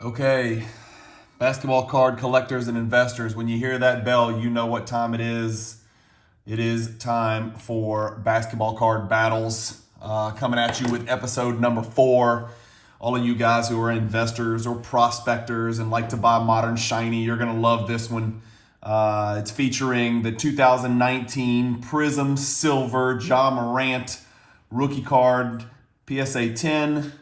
Okay, basketball card collectors and investors, when you hear that bell, you know what time it is. It is time for basketball card battles. Coming at you with episode number 4. All of you guys who are investors or prospectors and like to buy modern shiny, you're going to love this one. It's featuring the 2019 Prizm Silver Morant rookie card PSA 10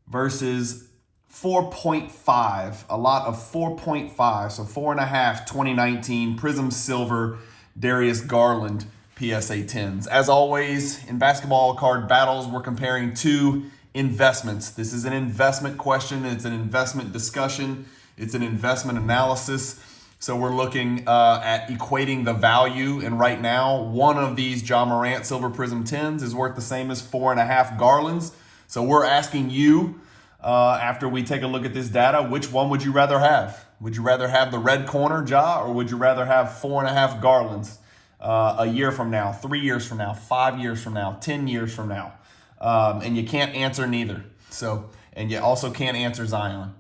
versus 4.5, a lot of 4.5, so 4.5, 2019 Prizm Silver Darius Garland PSA 10s. As always, in basketball card battles, we're comparing two investments. This is an investment question, it's an investment discussion, it's an investment analysis. So we're looking at equating the value, and right now, one of these Morant Silver Prizm 10s is worth the same as 4.5 Garlands. So we're asking you, after we take a look at this data, which one would you rather have? Would you rather have the red corner, or would you rather have 4.5 Garlands a year from now, 3 years from now, 5 years from now, 10 years from now? And you can't answer neither. So, and you also can't answer Zion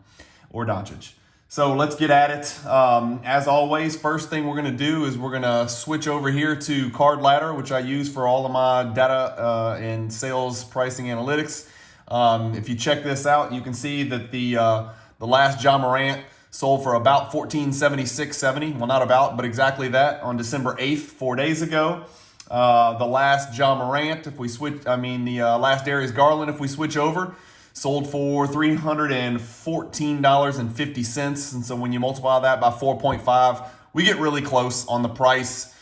or Doncic. So let's get at it. As always, first thing we're going to do is we're going to switch over here to Card Ladder, which I use for all of my data and sales pricing analytics. If you check this out, you can see that the last Morant sold for about $1476.70. Well, not about, but exactly that on December 8th, 4 days ago. The last Morant, if we switch, the last Darius Garland, if we switch over, sold for $314.50. And so when you multiply that by 4.5, we get really close on the price.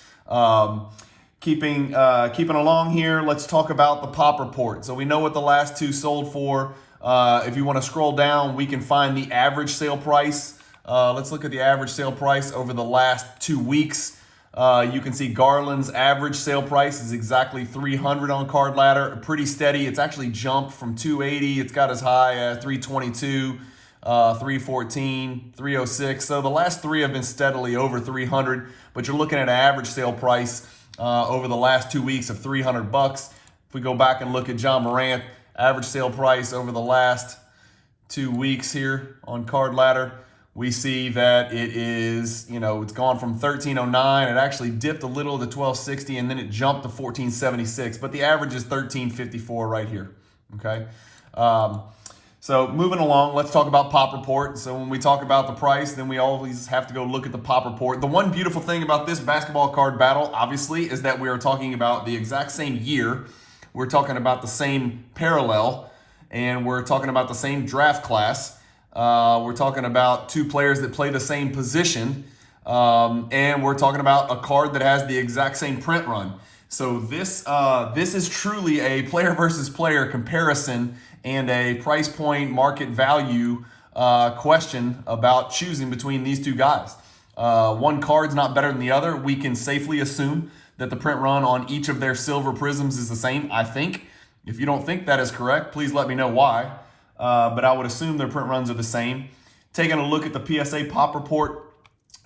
Keeping along here, let's talk about the pop report. So we know what the last two sold for. If you want to scroll down, we can find the average sale price. Let's look at the average sale price over the last 2 weeks. You can see Garland's average sale price is exactly $300 on Card Ladder. Pretty steady. It's actually jumped from $280. It's got as high as $322, $314, $306. So the last three have been steadily over $300, but you're looking at an average sale price over the last 2 weeks of $300. If we go back and look at Morant, average sale price over the last 2 weeks here on Card Ladder, we see that it is, it's gone from $13.09. It actually dipped a little to $12.60, and then it jumped to $14.76. But the average is $13.54 right here. Okay. So moving along, let's talk about pop report. So when we talk about the price, then we always have to go look at the pop report. The one beautiful thing about this basketball card battle, obviously, is that we are talking about the exact same year. We're talking about the same parallel, and we're talking about the same draft class. We're talking about two players that play the same position, and we're talking about a card that has the exact same print run. So this is truly a player versus player comparison and a price point market value question about choosing between these two guys. One card's not better than the other. We can safely assume that the print run on each of their silver Prizms is the same, I think. If you don't think that is correct, please let me know why. But I would assume their print runs are the same. Taking a look at the PSA pop report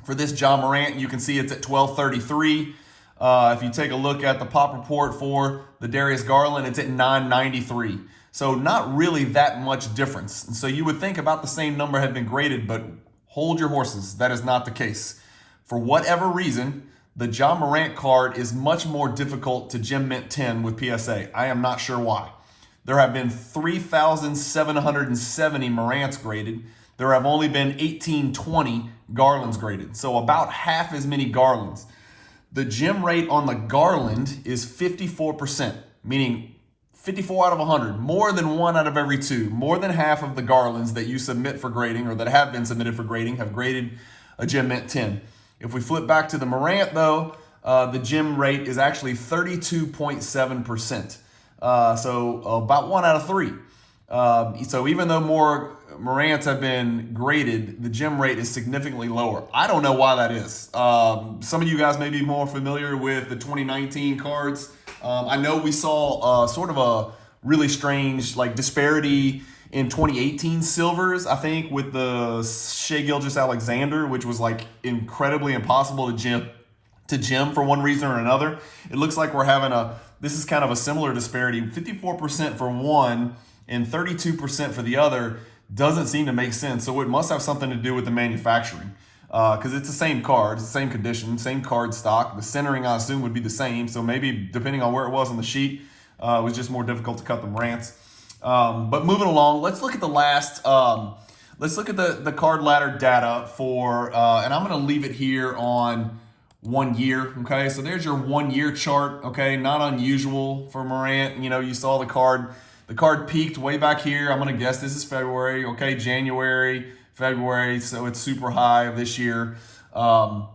for this Morant, you can see it's at 1233. If you take a look at the pop report for the Darius Garland, it's at 993. So not really that much difference. And so you would think about the same number had been graded, but hold your horses. That is not the case. For whatever reason, the Morant card is much more difficult to gem mint 10 with PSA. I am not sure why. There have been 3,770 Morants graded. There have only been 1,820 Garlands graded. So about half as many Garlands. The gem rate on the Garland is 54%, meaning 54 out of 100, more than 1 out of every 2. More than half of the Garlands that you submit for grading or that have been submitted for grading have graded a gem mint 10. If we flip back to the Morant though, the gem rate is actually 32.7%. So about 1 out of 3. So even though more Morants have been graded, the gem rate is significantly lower. I don't know why that is. Some of you guys may be more familiar with the 2019 cards. I know we saw sort of a really strange disparity in 2018 silvers, I think, with the Shai Gilgeous-Alexander, which was incredibly impossible to gem for one reason or another. It looks like we're having this is kind of a similar disparity, 54% for one and 32% for the other. doesn't seem to make sense. So it must have something to do with the manufacturing, because it's the same card, it's the same condition, same card stock. The centering, I assume, would be the same. So maybe depending on where it was on the sheet, it was just more difficult to cut the Morants. But moving along, let's look at the last. Let's look at the card ladder data for, and I'm going to leave it here on 1 year. Okay, so there's your 1 year chart. Okay, not unusual for Morant. You know, you saw the card. The card peaked way back here. I'm going to guess this is February. Okay, January, February. So it's super high of this year. Let's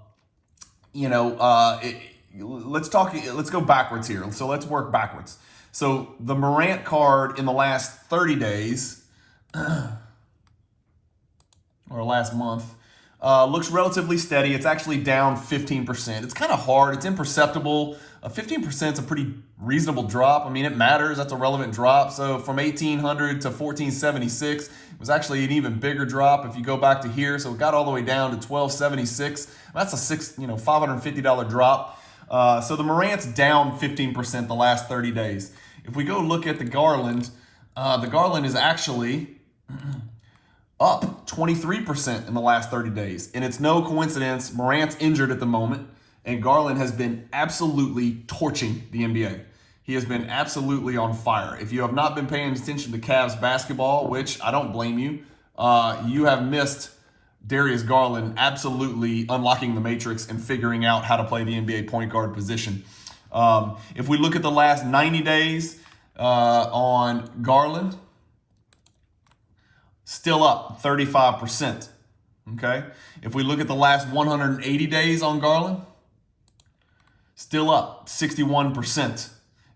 go backwards here. So let's work backwards. So the Morant card in the last 30 days, or last month, looks relatively steady. It's actually down 15%. It's kind of hard. It's imperceptible. 15% is a pretty reasonable drop. I mean, it matters. That's a relevant drop. So from 1,800 to 1,476, it was actually an even bigger drop if you go back to here. So it got all the way down to 1,276. That's a $550 drop. So the Morant's down 15% the last 30 days. If we go look at the Garland is actually up 23% in the last 30 days. And it's no coincidence. Morant's injured at the moment, and Garland has been absolutely torching the NBA. He has been absolutely on fire. If you have not been paying attention to Cavs basketball, which I don't blame you, you have missed Darius Garland absolutely unlocking the matrix and figuring out how to play the NBA point guard position. If we look at the last 90 days on Garland, still up 35%. Okay. If we look at the last 180 days on Garland, still up 61%.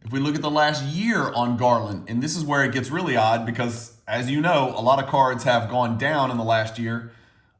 If we look at the last year on Garland, and this is where it gets really odd because, as you know, a lot of cards have gone down in the last year,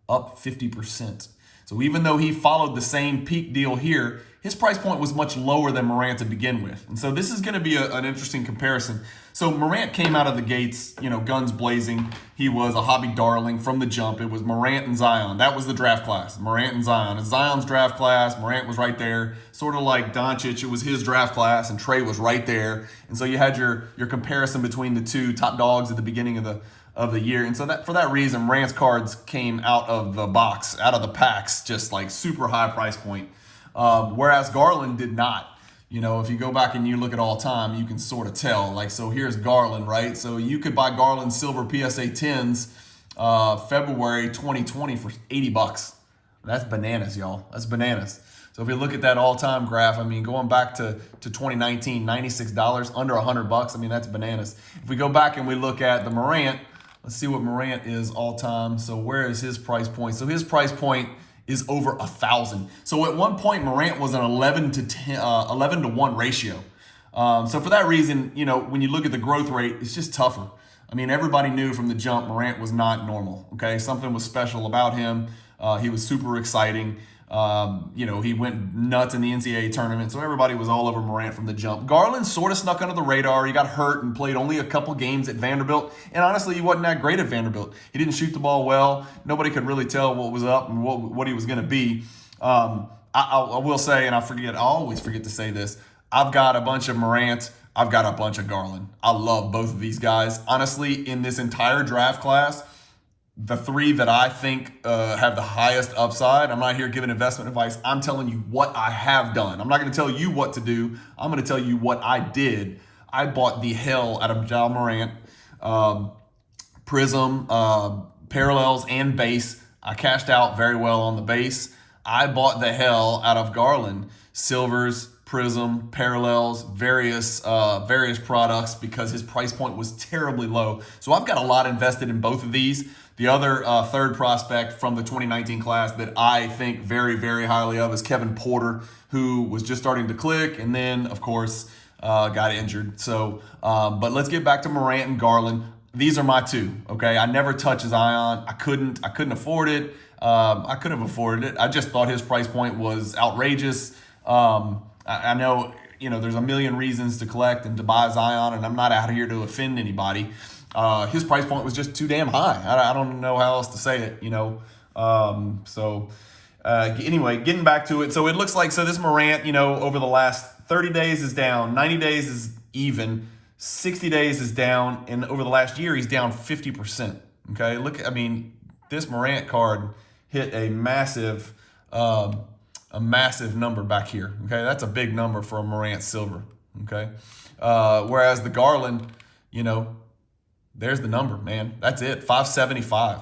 up 50%. So even though he followed the same peak deal here, his price point was much lower than Morant to begin with. And so this is going to be an interesting comparison. So Morant came out of the gates, guns blazing. He was a hobby darling from the jump. It was Morant and Zion. That was the draft class, Morant and Zion. It's Zion's draft class. Morant was right there. Sort of like Doncic, it was his draft class, and Trey was right there. And so you had your comparison between the two top dogs at the beginning of the year. And so that for that reason, Morant's cards came out of the box, out of the packs, just like super high price point. Whereas Garland did not. If you go back and you look at all time, you can sort of tell. So here's Garland, right? So you could buy Garland silver PSA 10s February 2020 for $80. That's bananas, y'all. That's bananas. So if you look at that all-time graph, I mean, going back to 2019, $96, under $100. I mean, that's bananas. If we go back and we look at the Morant, let's see what Morant is all-time. So where is his price point? So his price point is over 1,000. So at one point, Morant was an 11 to 1 ratio. So for that reason, when you look at the growth rate, it's just tougher. I mean, everybody knew from the jump Morant was not normal. Okay, something was special about him. He was super exciting. He went nuts in the NCAA tournament, so everybody was all over Morant from the jump. Garland sort of snuck under the radar. He got hurt and played only a couple games at Vanderbilt, and honestly, he wasn't that great at Vanderbilt. He didn't shoot the ball well. Nobody could really tell what was up and what he was going to be. I will say, and I always forget to say this, I've got a bunch of Morant. I've got a bunch of Garland. I love both of these guys. Honestly, in this entire draft class, the three that I think have the highest upside, I'm not here giving investment advice. I'm telling you what I have done. I'm not going to tell you what to do. I'm going to tell you what I did. I bought the hell out of Ja Morant, Prizm, parallels, and base. I cashed out very well on the base. I bought the hell out of Garland, silvers, Prizm, parallels, various products because his price point was terribly low. So I've got a lot invested in both of these. The other third prospect from the 2019 class that I think very, very highly of is Kevin Porter, who was just starting to click and then, of course, got injured. So, but let's get back to Morant and Garland. These are my two, okay? I never touched Zion. I couldn't afford it. I could have afforded it. I just thought his price point was outrageous. I know, there's a million reasons to collect and to buy Zion, and I'm not out here to offend anybody. His price point was just too damn high. I don't know how else to say it, Anyway, getting back to it. So it looks like, this Morant, over the last 30 days is down, 90 days is even, 60 days is down, and over the last year, he's down 50%. Okay, look, I mean, this Morant card hit a massive number back here. Okay, that's a big number for a Morant silver. Okay, whereas the Garland, you know, there's the number, man. That's it, 575.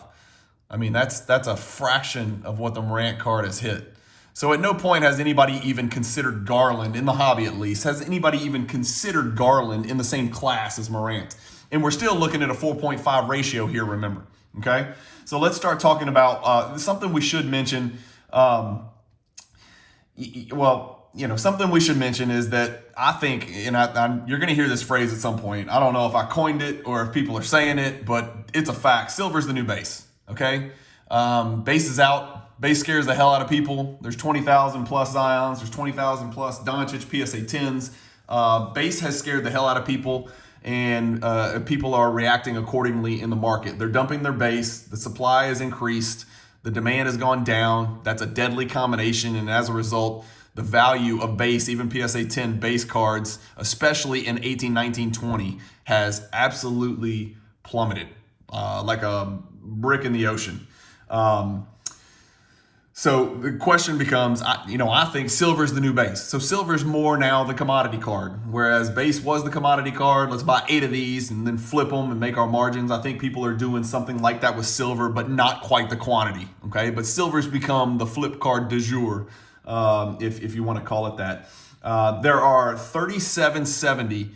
I mean, that's a fraction of what the Morant card has hit. So at no point has anybody even considered Garland, in the hobby at least, has anybody even considered Garland in the same class as Morant. And we're still looking at a 4.5 ratio here, remember. Okay? So let's start talking about something we should mention. Something we should mention is that I think, and you're going to hear this phrase at some point. I don't know if I coined it or if people are saying it, but it's a fact. Silver's the new base. Okay? Base is out. Base scares the hell out of people. There's 20,000 plus Zions. There's 20,000 plus Doncic PSA 10s. Base has scared the hell out of people, and people are reacting accordingly in the market. They're dumping their base. The supply has increased. The demand has gone down. That's a deadly combination, and as a result, the value of base, even PSA 10 base cards, especially in 18, 19, 20, has absolutely plummeted like a brick in the ocean. So the question becomes, I think silver's the new base. So silver's more now the commodity card, whereas base was the commodity card. Let's buy 8 of these and then flip them and make our margins. I think people are doing something like that with silver, but not quite the quantity. Okay, but silver's become the flip card du jour, if you want to call it that. There are 3770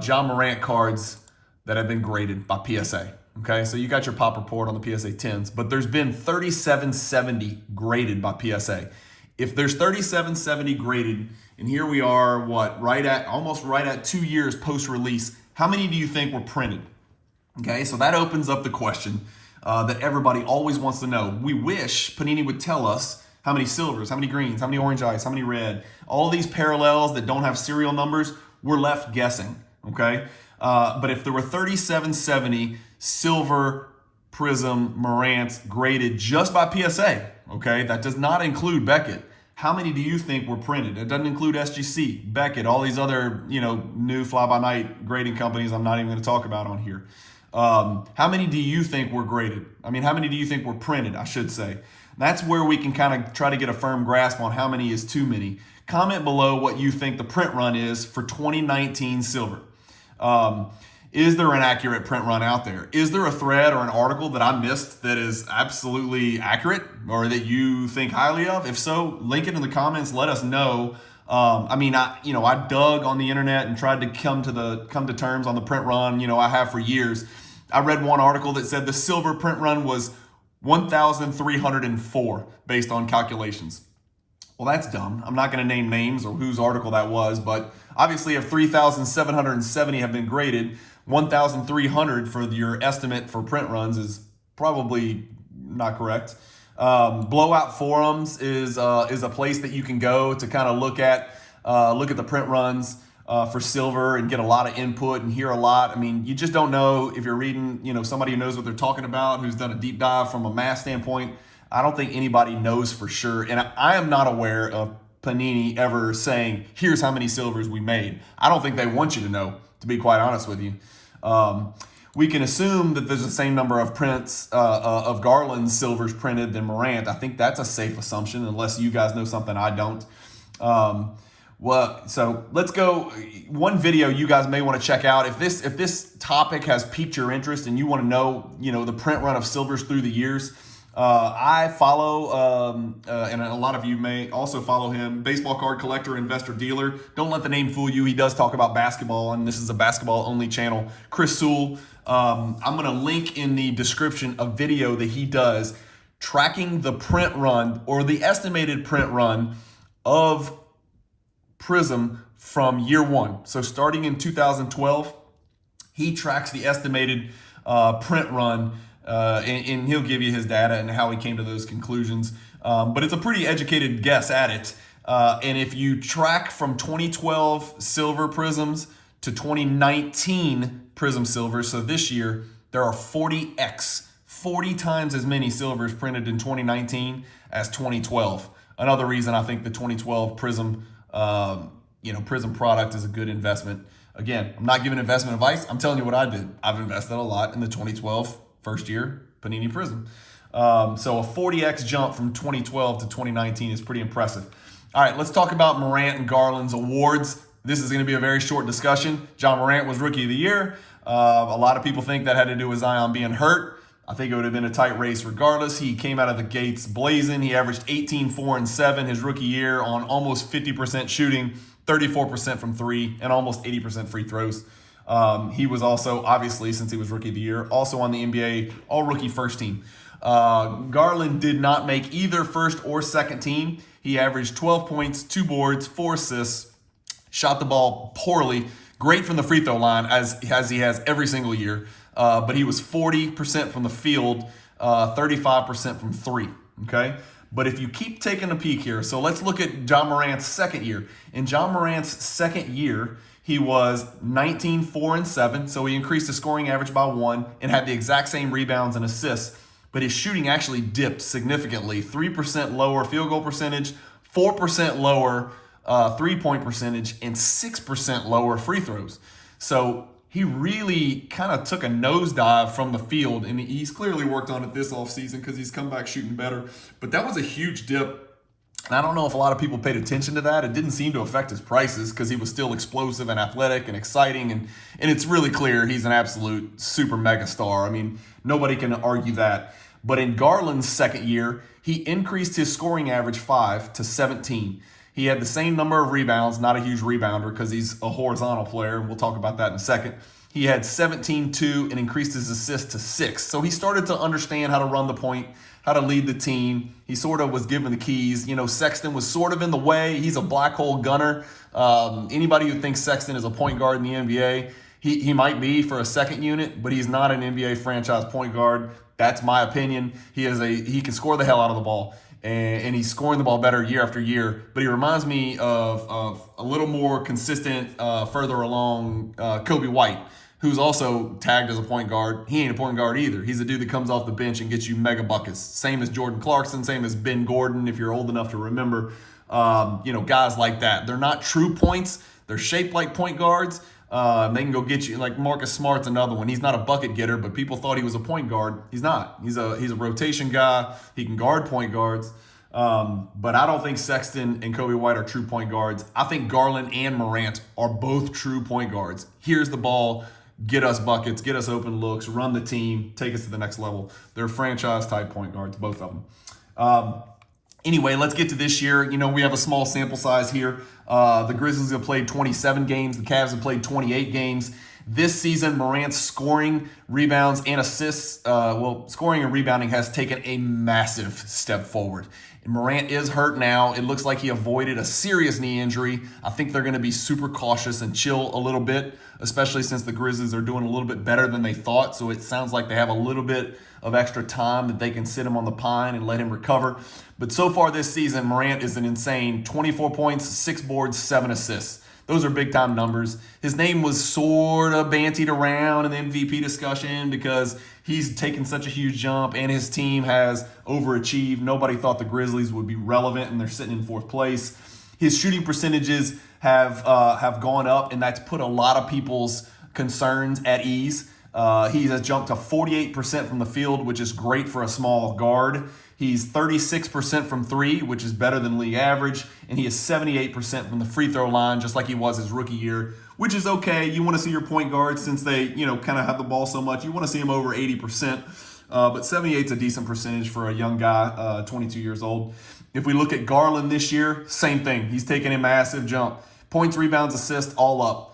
John Morant cards that have been graded by PSA. Okay, so you got your pop report on the PSA 10s, but there's been 3770 graded by PSA. If there's 3770 graded, and here we are, almost right at 2 years post-release, how many do you think were printed? Okay, so that opens up the question that everybody always wants to know. We wish Panini would tell us how many silvers, how many greens, how many orange ice, how many red. All these parallels that don't have serial numbers, we're left guessing, okay? But if there were 3770 silver Prizm Morant graded just by PSA, okay, that does not include Beckett. How many do you think were printed? It doesn't include SGC, Beckett, all these other, new fly-by-night grading companies I'm not even going to talk about on here. How many do you think were graded? How many do you think were printed, I should say? That's where we can kind of try to get a firm grasp on how many is too many. Comment below what you think the print run is for 2019 silver. Is there an accurate print run out there? Is there a thread or an article that I missed that is absolutely accurate or that you think highly of? If so, link it in the comments. Let us know. I dug on the internet and tried to come to terms on the print run. I have for years. I read one article that said the silver print run was 1,304 based on calculations. Well, that's dumb. I'm not going to name names or whose article that was, but obviously if 3,770 have been graded, 1,300 for your estimate for print runs is probably not correct. Blowout Forums is a place that you can go to kind of look at the print runs for silver and get a lot of input and hear a lot. You just don't know if you're reading, somebody who knows what they're talking about, who's done a deep dive from a math standpoint. I don't think anybody knows for sure. And I am not aware of Panini ever saying, here's how many silvers we made. I don't think they want you to know, to be quite honest with you. We can assume that there's the same number of prints of Garland silvers printed than Morant. I think that's a safe assumption, unless you guys know something I don't. So let's go. One video you guys may want to check out. If this topic has piqued your interest and you want to know, the print run of silvers through the years, I follow, and a lot of you may also follow him, baseball card collector, investor, dealer. Don't let the name fool you. He does talk about basketball, and this is a basketball-only channel. Chris Sewell. I'm going to link in the description a video that he does tracking the print run or the estimated print run of Prizm from year one. So starting in 2012, he tracks the estimated print run. And he'll give you his data and how he came to those conclusions. But it's a pretty educated guess at it. And if you track from 2012 silver Prizms to 2019 Prizm silver, so this year, there are 40 times as many silvers printed in 2019 as 2012. Another reason I think the 2012 Prizm, Prizm product is a good investment. Again, I'm not giving investment advice. I'm telling you what I did. I've invested a lot in the 2012 first year, Panini Prizm. So a 40x jump from 2012 to 2019 is pretty impressive. All right, let's talk about Morant and Garland's awards. This is going to be a very short discussion. John Morant was Rookie of the Year. A lot of people think that had to do with Zion being hurt. I think it would have been a tight race regardless. He came out of the gates blazing. He averaged 18, 4, and 7 his rookie year on almost 50% shooting, 34% from three, and almost 80% free throws. He was also, obviously, since he was Rookie of the Year, also on the NBA All-Rookie First Team. Garland did not make either first or second team. He averaged 12 points, 2 boards, 4 assists, shot the ball poorly, great from the free throw line as he has every single year. But he was 40% from the field, 35% from three, okay? But if you keep taking a peek here, so let's look at John Morant's second year. In John Morant's second year, he was 19, 4, and 7, so he increased his scoring average by 1 and had the exact same rebounds and assists, but his shooting actually dipped significantly. 3% lower field goal percentage, 4% lower three-point percentage, and 6% lower free throws. So he really kind of took a nosedive from the field, and he's clearly worked on it this offseason because he's come back shooting better. But that was a huge dip. And I don't know if a lot of people paid attention to that. It didn't seem to affect his prices because he was still explosive and athletic and exciting. And it's really clear he's an absolute super mega star. I mean, nobody can argue that. But in Garland's second year, he increased his scoring average 5 to 17. He had the same number of rebounds, not a huge rebounder because he's a horizontal player. We'll talk about that in a second. He had 17-2 and increased his assists to 6. So he started to understand how to run the point, how to lead the team. He sort of was given the keys. You know, Sexton was sort of in the way. He's a black hole gunner. Anybody who thinks Sexton is a point guard in the NBA, he might be for a second unit, but he's not an NBA franchise point guard. That's my opinion. He can score the hell out of the ball. And he's scoring the ball better year after year. But he reminds me of a little more consistent, further along Kobe White, who's also tagged as a point guard. He ain't a point guard either. He's a dude that comes off the bench and gets you mega buckets. Same as Jordan Clarkson, same as Ben Gordon, if you're old enough to remember. Guys like that. They're not true points. They're shaped like point guards. They can go get you, like Marcus Smart's another one. He's not a bucket getter, but people thought he was a point guard. He's not. He's a rotation guy. He can guard point guards. But I don't think Sexton and Kobe White are true point guards. I think Garland and Morant are both true point guards. Here's the ball. Get us buckets. Get us open looks. Run the team. Take us to the next level. They're franchise-type point guards, both of them. Anyway, let's get to this year. You know, we have a small sample size here. The Grizzlies have played 27 games. The Cavs have played 28 games. This season, Morant's scoring, rebounds, and assists, scoring and rebounding has taken a massive step forward. And Morant is hurt now. It looks like he avoided a serious knee injury. I think they're going to be super cautious and chill a little bit, especially since the Grizzlies are doing a little bit better than they thought. So it sounds like they have a little bit of extra time that they can sit him on the pine and let him recover. But so far this season, Morant is an insane 24 points, 6 boards, 7 assists. Those are big time numbers. His name was sort of bantied around in the MVP discussion because he's taken such a huge jump and his team has overachieved. Nobody thought the Grizzlies would be relevant and they're sitting in 4th place. His shooting percentages have gone up, and that's put a lot of people's concerns at ease. He has jumped to 48% from the field, which is great for a small guard. He's 36% from 3, which is better than league average. And he is 78% from the free throw line, just like he was his rookie year, which is okay. You want to see your point guards, since they, kind of have the ball so much, you want to see him over 80%. But 78 is a decent percentage for a young guy, 22 years old. If we look at Garland this year, same thing. He's taken a massive jump. Points, rebounds, assists, all up.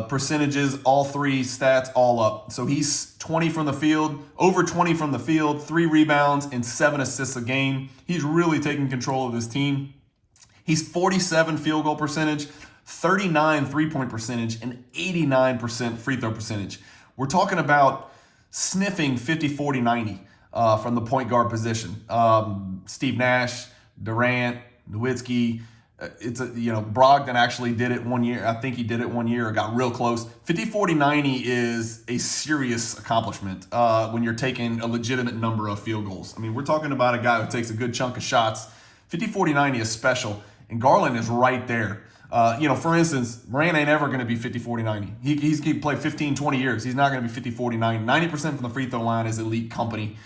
Percentages, all 3 stats, all up. So he's 20 from the field, over 20 from the field, 3 rebounds, and 7 assists a game. He's really taking control of his team. He's 47 field goal percentage, 39 three-point percentage, and 89% free throw percentage. We're talking about sniffing 50, 40, 90 from the point guard position. Steve Nash, Durant, Nowitzki, Brogdon actually did it one year. I think he did it one year or got real close. 50, 40, 90 is a serious accomplishment when you're taking a legitimate number of field goals. I mean, we're talking about a guy who takes a good chunk of shots. 50, 40, 90 is special, and Garland is right there. For instance, Morant ain't ever going to be 50, 40, 90. He's played 15, 20 years. He's not going to be 50, 40, 90. 90% from the free throw line is elite company.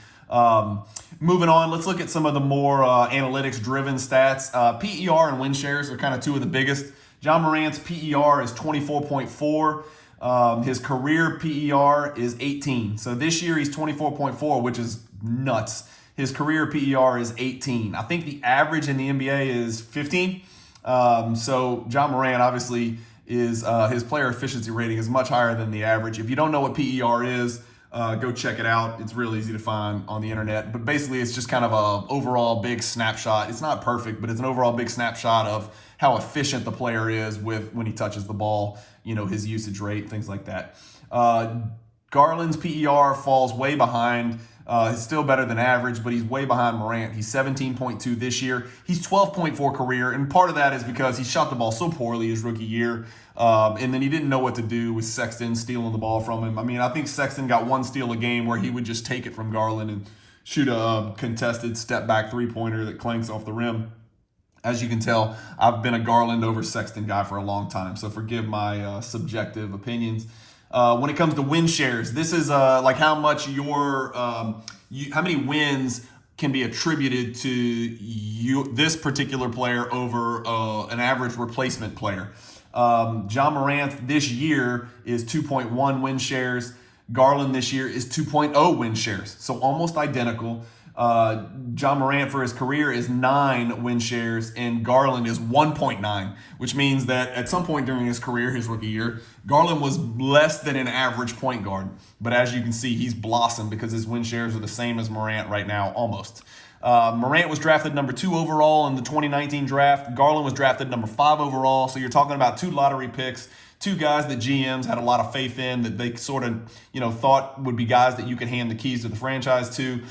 Moving on, let's look at some of the more analytics-driven stats. PER and win shares are kind of two of the biggest. John Morant's PER is 24.4. His career PER is 18. So this year he's 24.4, which is nuts. His career PER is 18. I think the average in the NBA is 15. So John Morant obviously is his player efficiency rating is much higher than the average. If you don't know what PER is, go check it out. It's real easy to find on the internet. But basically, it's just kind of a overall big snapshot. It's not perfect, but it's an overall big snapshot of how efficient the player is with when he touches the ball, his usage rate, things like that. Garland's PER falls way behind. He's still better than average, but he's way behind Morant. He's 17.2 this year. He's 12.4 career, and part of that is because he shot the ball so poorly his rookie year, and then he didn't know what to do with Sexton stealing the ball from him. I mean, I think Sexton got one steal a game where he would just take it from Garland and shoot a contested step-back three-pointer that clanks off the rim. As you can tell, I've been a Garland over Sexton guy for a long time, so forgive my subjective opinions. When it comes to win shares, this is like how much how many wins can be attributed to this particular player over an average replacement player. John Morant this year is 2.1 win shares. Garland this year is 2.0 win shares, so almost identical. John Morant for his career is 9 win shares and Garland is 1.9, which means that at some point during his career, his rookie year, Garland was less than an average point guard. But as you can see, he's blossomed because his win shares are the same as Morant right now, almost. Morant was drafted number 2 overall in the 2019 draft. Garland was drafted number 5 overall. So you're talking about 2 lottery picks, 2 guys that GMs had a lot of faith in, that they sort of, thought would be guys that you could hand the keys to the franchise to.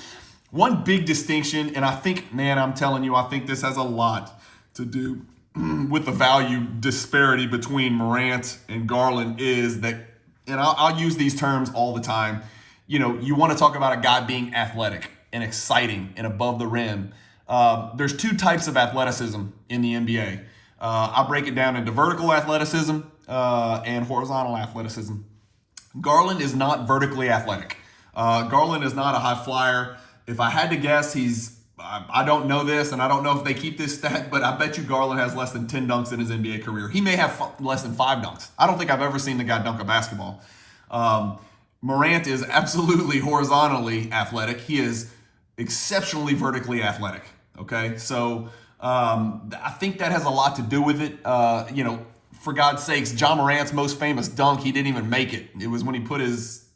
One big distinction, and I think, man, I'm telling you, I think this has a lot to do with the value disparity between Morant and Garland is that, and I'll use these terms all the time, you want to talk about a guy being athletic and exciting and above the rim. There's 2 types of athleticism in the NBA. I break it down into vertical athleticism and horizontal athleticism. Garland is not vertically athletic. Garland is not a high flyer. If I had to guess, I don't know this, and I don't know if they keep this stat, but I bet you Garland has less than 10 dunks in his NBA career. He may have less than 5 dunks. I don't think I've ever seen the guy dunk a basketball. Morant is absolutely horizontally athletic. He is exceptionally vertically athletic, okay? So I think that has a lot to do with it. For God's sakes, John Morant's most famous dunk, he didn't even make it. It was when he put his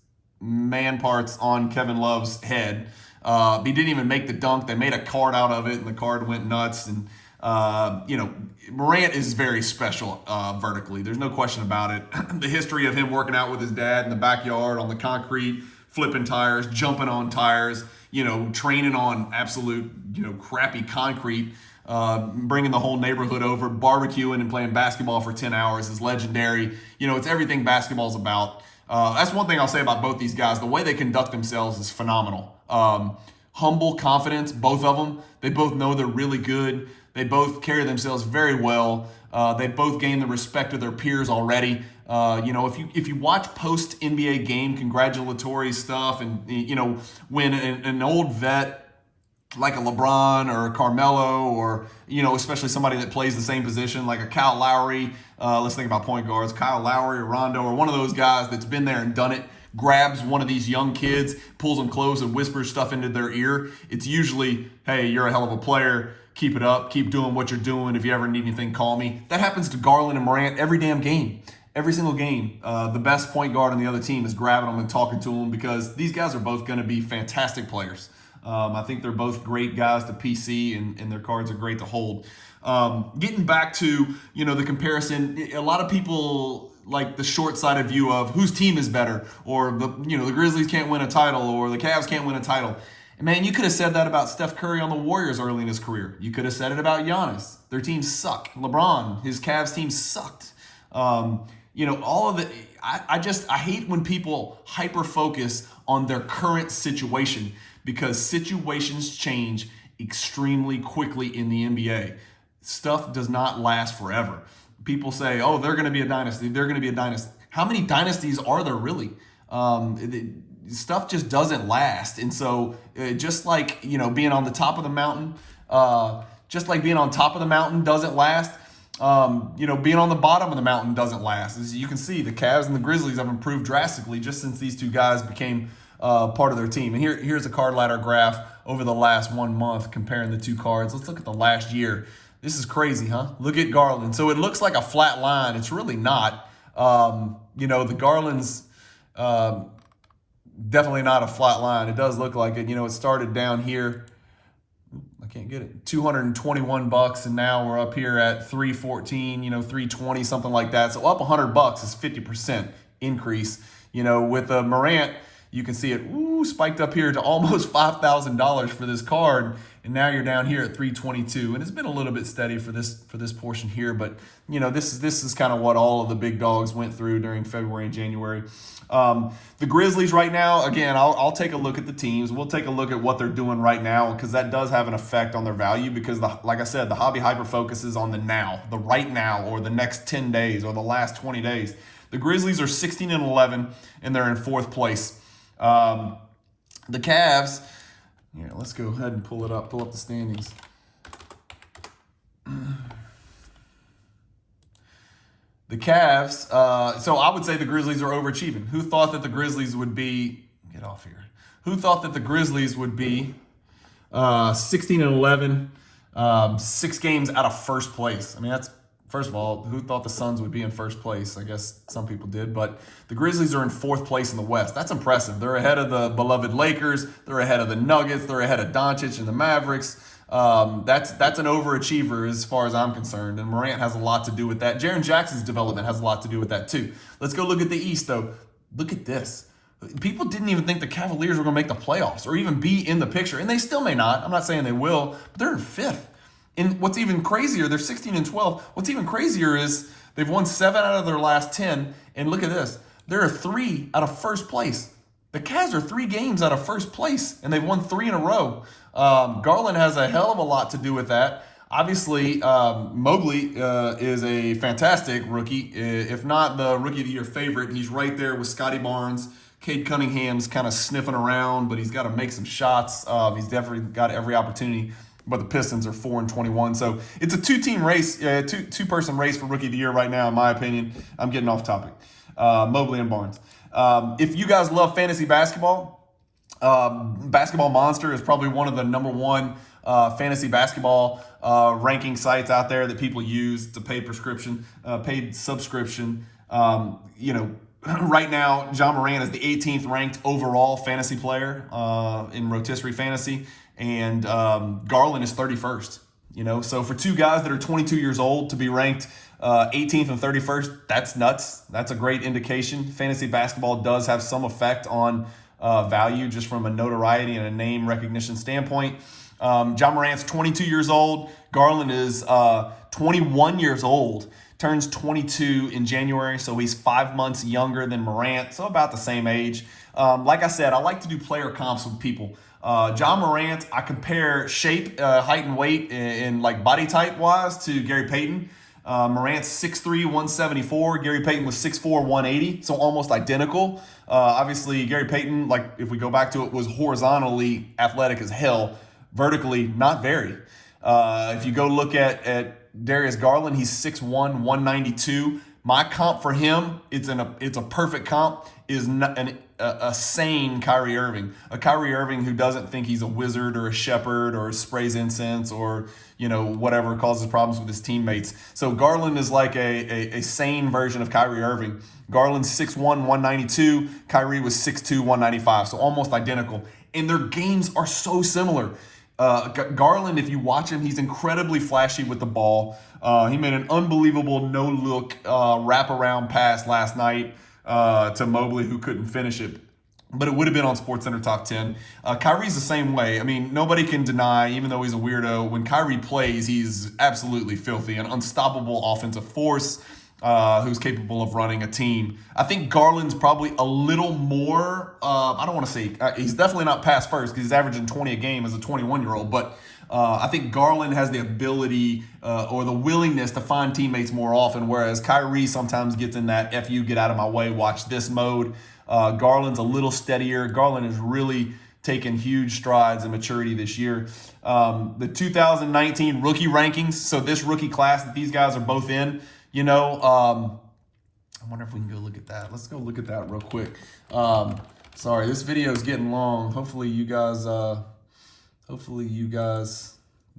man parts on Kevin Love's head. He didn't even make the dunk. They made a card out of it, and the card went nuts. And, Morant is very special vertically. There's no question about it. The history of him working out with his dad in the backyard on the concrete, flipping tires, jumping on tires, training on absolute, crappy concrete, bringing the whole neighborhood over, barbecuing and playing basketball for 10 hours is legendary. It's everything basketball's about. That's one thing I'll say about both these guys. The way they conduct themselves is phenomenal. Humble, confidence, both of them. They both know they're really good. They both carry themselves very well. They both gain the respect of their peers already. If you watch post NBA game congratulatory stuff, and when an old vet like a LeBron or a Carmelo, or especially somebody that plays the same position like a Kyle Lowry. Let's think about point guards, Kyle Lowry or Rondo, or one of those guys that's been there and done it, grabs one of these young kids, pulls them close and whispers stuff into their ear. It's usually, hey, you're a hell of a player. Keep it up. Keep doing what you're doing. If you ever need anything, call me. That happens to Garland and Morant every damn game. Every single game. The best point guard on the other team is grabbing them and talking to them because these guys are both going to be fantastic players. I think they're both great guys to PC, and their cards are great to hold. Getting back to, the comparison, a lot of people like the short-sighted view of whose team is better, or the Grizzlies can't win a title, or the Cavs can't win a title. And man, you could have said that about Steph Curry on the Warriors early in his career. You could have said it about Giannis. Their teams suck. LeBron, his Cavs team sucked. All of it. I hate when people hyper-focus on their current situation, because situations change extremely quickly in the NBA. Stuff does not last forever. people say, oh, they're going to be a dynasty. They're going to be a dynasty. How many dynasties are there really? Stuff just doesn't last. And so just like, being on the top of the mountain, doesn't last. Being on the bottom of the mountain doesn't last. As you can see, the Cavs and the Grizzlies have improved drastically just since these two guys became part of their team. And here's a card ladder graph over the last 1 month comparing the two cards. Let's look at the last year. This is crazy, huh? Look at Garland. So it looks like a flat line. It's really not. The Garland's definitely not a flat line. It does look like it. It started down here. I can't get it. $221, and now we're up here at $314, $320, something like that. So up $100 is 50% increase. With a Morant, you can see it spiked up here to almost $5,000 for this card, and now you're down here at $322. And it's been a little bit steady for this portion here, but this is kind of what all of the big dogs went through during February and January. The Grizzlies right now, again, I'll take a look at the teams. We'll take a look at what they're doing right now, because that does have an effect on their value, because like I said, the hobby hyper focuses on the now, the right now, or the next 10 days or the last 20 days. The Grizzlies are 16-11, and they're in fourth place. The Cavs, let's go ahead and pull up the standings. The Cavs, so I would say the Grizzlies are overachieving. Who thought that the Grizzlies would be, get off here. Who thought that the Grizzlies would be 16-11, 6 games out of first place? I mean, that's, first of all, who thought the Suns would be in first place? I guess some people did, but the Grizzlies are in fourth place in the West. That's impressive. They're ahead of the beloved Lakers. They're ahead of the Nuggets. They're ahead of Doncic and the Mavericks. That's an overachiever as far as I'm concerned, and Morant has a lot to do with that. Jaren Jackson's development has a lot to do with that too. Let's go look at the East, though. Look at this. People didn't even think the Cavaliers were going to make the playoffs or even be in the picture, and they still may not. I'm not saying they will, but they're in fifth. And what's even crazier, they're 16-12. What's even crazier is they've won 7 out of their last 10, and look at this. They're 3 out of first place. The Cavs are 3 games out of first place, and they've won 3 in a row. Garland has a hell of a lot to do with that. Obviously, Mobley is a fantastic rookie, if not the Rookie of the Year favorite. He's right there with Scotty Barnes. Cade Cunningham's kind of sniffing around, but he's got to make some shots. He's definitely got every opportunity. But the Pistons are 4-21. So it's a two-team race, two-person race for Rookie of the Year right now, in my opinion. I'm getting off topic. Mobley and Barnes. If you guys love fantasy basketball, Basketball Monster is probably one of the number one fantasy basketball ranking sites out there that people use. It's a paid subscription. Right now, John Morant is the 18th ranked overall fantasy player in rotisserie fantasy, and Garland is 31st. So for two guys that are 22 years old to be ranked 18th and 31st, that's nuts. That's a great indication. Fantasy basketball does have some effect on value just from a notoriety and a name recognition standpoint. John Morant's 22 years old. Garland is 21 years old. Turns 22 in January, so he's 5 months younger than Morant, so about the same age. Like I said, I like to do player comps with people. John Morant, I compare shape, height, and weight in like body type wise to Gary Payton. Morant's 6'3", 174. Gary Payton was 6'4", 180, so almost identical. Obviously, Gary Payton, like if we go back to it, was horizontally athletic as hell. Vertically, not very. If you go look at Darius Garland, he's 6'1", 192. My comp for him, it's a perfect comp, is a sane Kyrie Irving. A Kyrie Irving who doesn't think he's a wizard or a shepherd or sprays incense or, whatever causes problems with his teammates. So Garland is like a sane version of Kyrie Irving. Garland's 6'1", 192. Kyrie was 6'2", 195. So almost identical. And their games are so similar. Garland, if you watch him, he's incredibly flashy with the ball. He made an unbelievable no-look wraparound pass last night to Mobley, who couldn't finish it. But it would have been on SportsCenter Top 10. Kyrie's the same way. I mean, nobody can deny, even though he's a weirdo, when Kyrie plays, he's absolutely filthy, an unstoppable offensive force. who's capable of running a team. I think Garland's probably a little more, I don't want to say, he's definitely not pass first because he's averaging 20 a game as a 21-year-old, but I think Garland has the ability or the willingness to find teammates more often, whereas Kyrie sometimes gets in that F you, get out of my way, watch this mode. Garland's a little steadier. Garland has really taken huge strides in maturity this year. The 2019 rookie rankings, so this rookie class that these guys are both in, I wonder if we can go look at that. Let's go look at that real quick. Sorry, this video is getting long. Hopefully you guys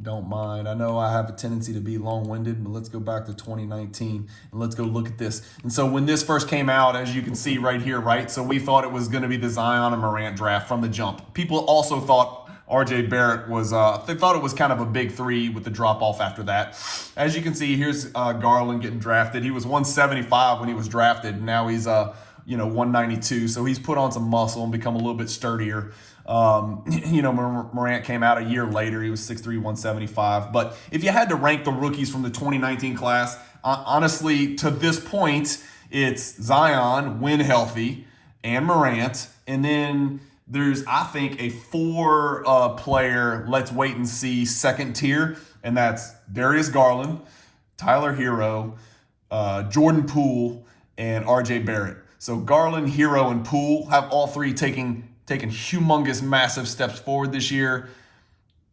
don't mind. I know I have a tendency to be long-winded, but let's go back to 2019 and let's go look at this. And so when this first came out, as you can see right here, right? So we thought it was going to be the Zion and Morant draft from the jump. People also thought RJ Barrett was, they thought it was kind of a big three with the drop off after that. As you can see, here's Garland getting drafted. He was 175 when he was drafted. Now he's, 192. So he's put on some muscle and become a little bit sturdier. Morant came out a year later. He was 6'3", 175. But if you had to rank the rookies from the 2019 class, honestly, to this point, it's Zion, when healthy, and Morant. And then there's, I think, a four-player, let's wait and see, second tier, and that's Darius Garland, Tyler Hero, Jordan Poole, and RJ Barrett. So Garland, Hero, and Poole have all three taken humongous, massive steps forward this year.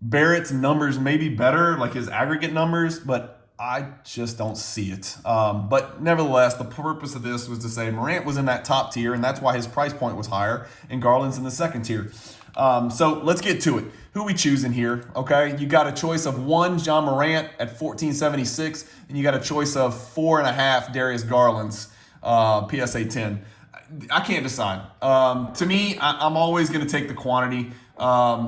Barrett's numbers may be better, like his aggregate numbers, but I just don't see it. But nevertheless, the purpose of this was to say Morant was in that top tier, and that's why his price point was higher, and Garland's in the second tier. So let's get to it. Who we choosing here, okay? You got a choice of 1, John Morant at $14.76, and you got a choice of 4.5, Darius Garland's PSA 10. I can't decide. To me, I'm always going to take the quantity.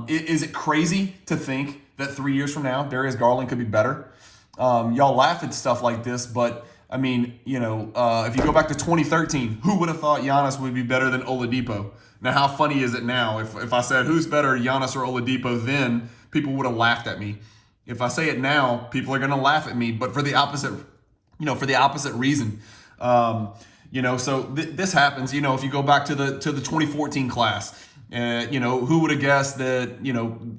Is it crazy to think that 3 years from now, Darius Garland could be better? Y'all laugh at stuff like this, but I mean, if you go back to 2013, who would have thought Giannis would be better than Oladipo? Now, how funny is it now? If I said who's better, Giannis or Oladipo, then people would have laughed at me. If I say it now, people are going to laugh at me, but for the opposite reason. So this happens. If you go back to the 2014 class. Who would have guessed that,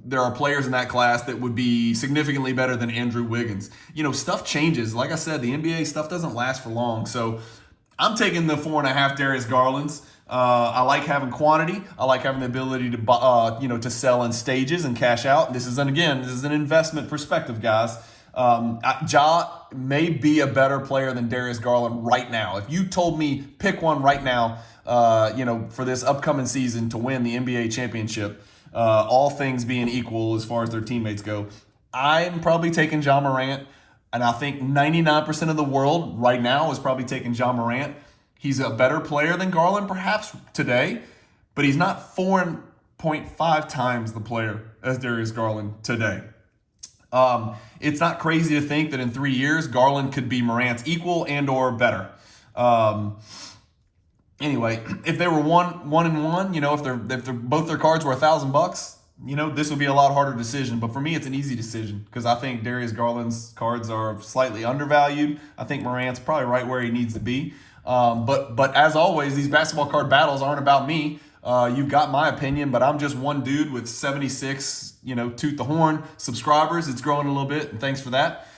there are players in that class that would be significantly better than Andrew Wiggins. Stuff changes. Like I said, the NBA stuff doesn't last for long. So I'm taking the 4.5 Darius Garlands. I like having quantity. I like having the ability to, to sell in stages and cash out. This is an investment perspective, guys. Ja may be a better player than Darius Garland right now. If you told me pick one right now, for this upcoming season to win the NBA championship, all things being equal as far as their teammates go, I'm probably taking Ja Morant, and I think 99% of the world right now is probably taking Ja Morant. He's a better player than Garland perhaps today, but he's not 4.5 times the player as Darius Garland today. It's not crazy to think that in 3 years, Garland could be Morant's equal and or better. Anyway, if they were one and one, if they're both their cards were $1,000, this would be a lot harder decision. But for me, it's an easy decision because I think Darius Garland's cards are slightly undervalued. I think Morant's probably right where he needs to be. But as always, these basketball card battles aren't about me. You've got my opinion, but I'm just one dude with 76, toot the horn subscribers. It's growing a little bit, and thanks for that.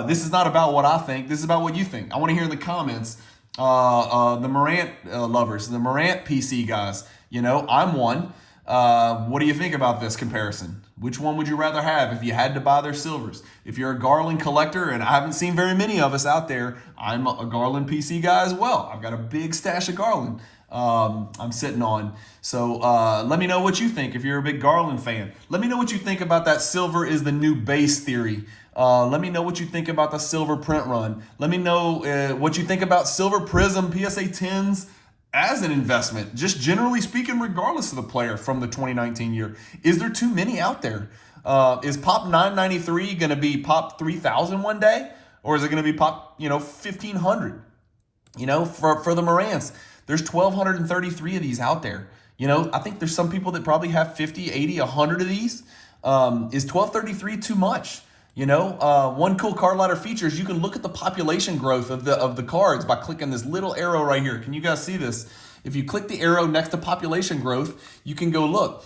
This is not about what I think. This is about what you think. I want to hear in the comments. The Morant lovers, the Morant PC guys, I'm one. What do you think about this comparison? Which one would you rather have if you had to buy their silvers? If you're a Garland collector, and I haven't seen very many of us out there, I'm a Garland PC guy as well. I've got a big stash of Garland I'm sitting on. So let me know what you think if you're a big Garland fan. Let me know what you think about that silver is the new base theory. Let me know what you think about the silver print run. Let me know what you think about silver Prizm PSA 10s as an investment, just generally speaking, regardless of the player from the 2019 year. Is there too many out there? Is Pop 993 going to be Pop 3000 one day? Or is it going to be Pop, 1500? For the Morants, there's 1,233 of these out there. I think there's some people that probably have 50, 80, 100 of these. Is 1,233 too much? One cool card ladder feature is you can look at the population growth of the cards by clicking this little arrow right here. Can you guys see this? If you click the arrow next to population growth, you can go look.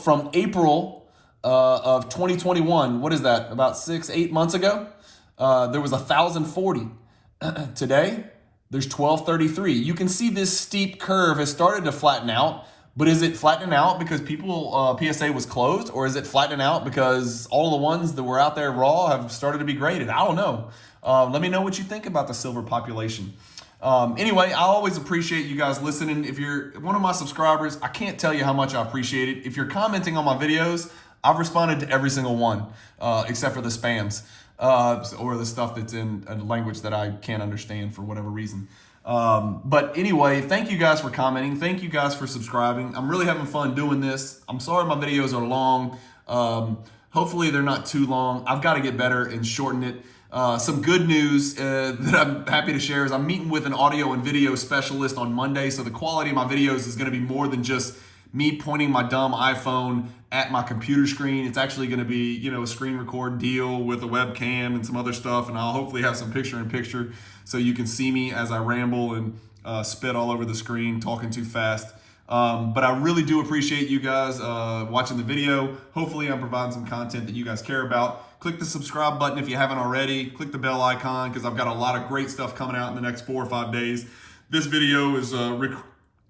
From April of 2021, what is that? About 6-8 months ago, there was 1,040. Today, there's 1,233. You can see this steep curve has started to flatten out. But is it flattening out because PSA was closed, or is it flattening out because all the ones that were out there raw have started to be graded? I don't know. Let me know what you think about the silver population. Anyway, I always appreciate you guys listening. If you're one of my subscribers, I can't tell you how much I appreciate it. If you're commenting on my videos, I've responded to every single one, except for the spams or the stuff that's in a language that I can't understand for whatever reason. But anyway, thank you guys for commenting. Thank you guys for subscribing. I'm really having fun doing this. I'm sorry my videos are long. Hopefully they're not too long. I've got to get better and shorten it. Some good news that I'm happy to share is I'm meeting with an audio and video specialist on Monday. So the quality of my videos is going to be more than just me pointing my dumb iPhone at my computer screen. It's actually going to be, a screen record deal with a webcam and some other stuff. And I'll hopefully have some picture-in-picture so you can see me as I ramble and spit all over the screen, talking too fast. But I really do appreciate you guys watching the video. Hopefully I'm providing some content that you guys care about. Click the subscribe button if you haven't already. Click the bell icon because I've got a lot of great stuff coming out in the next 4 or 5 days. This video is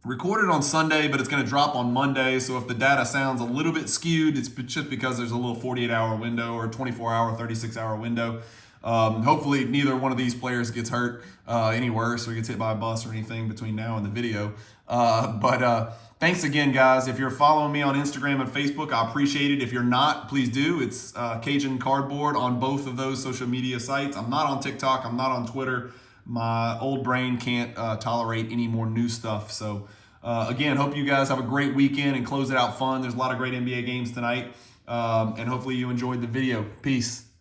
recorded on Sunday, but it's going to drop on Monday. So if the data sounds a little bit skewed, it's just because there's a little 48-hour window or 24-hour, 36-hour window. Hopefully neither one of these players gets hurt any worse or gets hit by a bus or anything between now and the video. But thanks again, guys. If you're following me on Instagram and Facebook, I appreciate it. If you're not, please do. It's Cajun Cardboard on both of those social media sites. I'm not on TikTok. I'm not on Twitter. My old brain can't tolerate any more new stuff. So again, hope you guys have a great weekend and close it out fun. There's a lot of great NBA games tonight. And hopefully you enjoyed the video. Peace.